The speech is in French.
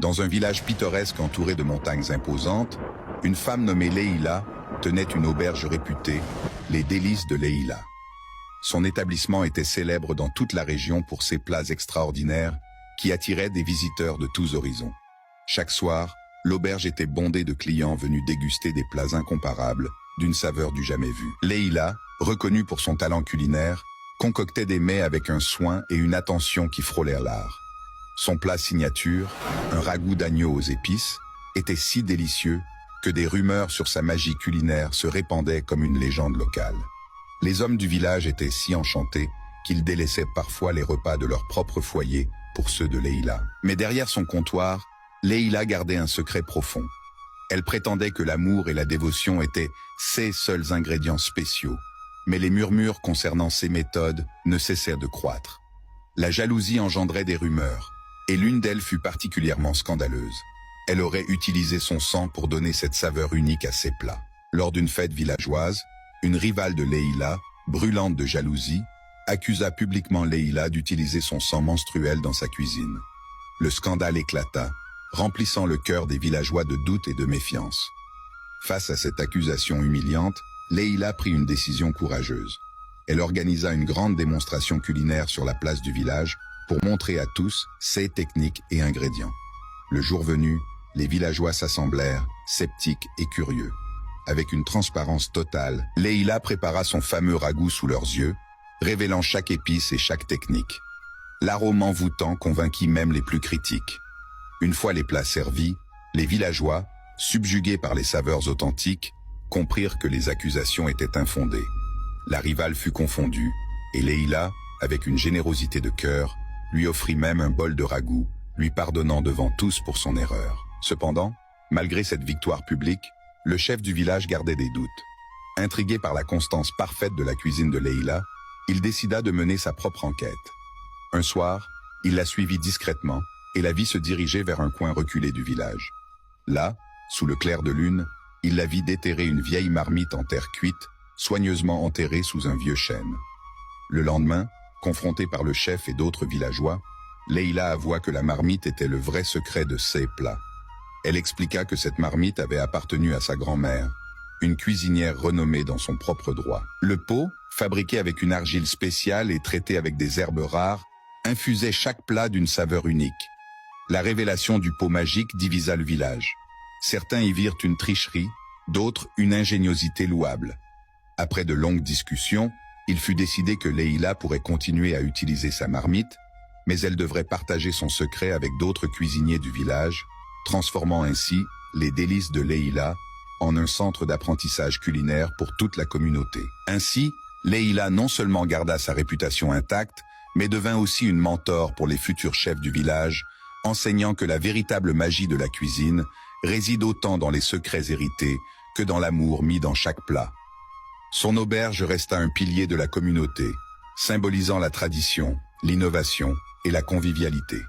Dans un village pittoresque entouré de montagnes imposantes, une femme nommée Leïla tenait une auberge réputée, les Délices de Leïla. Son établissement était célèbre dans toute la région pour ses plats extraordinaires qui attiraient des visiteurs de tous horizons. Chaque soir, l'auberge était bondée de clients venus déguster des plats incomparables, d'une saveur du jamais vue. Leïla, reconnue pour son talent culinaire, concoctait des mets avec un soin et une attention qui frôlèrent l'art. Son plat signature, un ragoût d'agneau aux épices, était si délicieux que des rumeurs sur sa magie culinaire se répandaient comme une légende locale. Les hommes du village étaient si enchantés qu'ils délaissaient parfois les repas de leur propre foyer pour ceux de Leïla. Mais derrière son comptoir, Leïla gardait un secret profond. Elle prétendait que l'amour et la dévotion étaient ses seuls ingrédients spéciaux, mais les murmures concernant ses méthodes ne cessèrent de croître. La jalousie engendrait des rumeurs, et l'une d'elles fut particulièrement scandaleuse. Elle aurait utilisé son sang pour donner cette saveur unique à ses plats. Lors d'une fête villageoise, une rivale de Leïla, brûlante de jalousie, accusa publiquement Leïla d'utiliser son sang menstruel dans sa cuisine. Le scandale éclata, remplissant le cœur des villageois de doute et de méfiance. Face à cette accusation humiliante, Leïla prit une décision courageuse. Elle organisa une grande démonstration culinaire sur la place du village pour montrer à tous ses techniques et ingrédients. Le jour venu, les villageois s'assemblèrent, sceptiques et curieux. Avec une transparence totale, Leïla prépara son fameux ragoût sous leurs yeux, révélant chaque épice et chaque technique. L'arôme envoûtant convainquit même les plus critiques. Une fois les plats servis, les villageois, subjugués par les saveurs authentiques, comprirent que les accusations étaient infondées. La rivale fut confondue, et Leïla, avec une générosité de cœur, lui offrit même un bol de ragoût, lui pardonnant devant tous pour son erreur. Cependant, malgré cette victoire publique, le chef du village gardait des doutes. Intrigué par la constance parfaite de la cuisine de Leïla, il décida de mener sa propre enquête. Un soir, il la suivit discrètement et la vit se diriger vers un coin reculé du village. Là, sous le clair de lune, il la vit déterrer une vieille marmite en terre cuite, soigneusement enterrée sous un vieux chêne. Le lendemain, confrontée par le chef et d'autres villageois, Leïla avoua que la marmite était le vrai secret de ses plats. Elle expliqua que cette marmite avait appartenu à sa grand-mère, une cuisinière renommée dans son propre droit. Le pot, fabriqué avec une argile spéciale et traité avec des herbes rares, infusait chaque plat d'une saveur unique. La révélation du pot magique divisa le village. Certains y virent une tricherie, d'autres une ingéniosité louable. Après de longues discussions, il fut décidé que Leïla pourrait continuer à utiliser sa marmite, mais elle devrait partager son secret avec d'autres cuisiniers du village, transformant ainsi les Délices de Leïla en un centre d'apprentissage culinaire pour toute la communauté. Ainsi, Leïla non seulement garda sa réputation intacte, mais devint aussi une mentor pour les futurs chefs du village, enseignant que la véritable magie de la cuisine réside autant dans les secrets hérités que dans l'amour mis dans chaque plat. Son auberge resta un pilier de la communauté, symbolisant la tradition, l'innovation et la convivialité.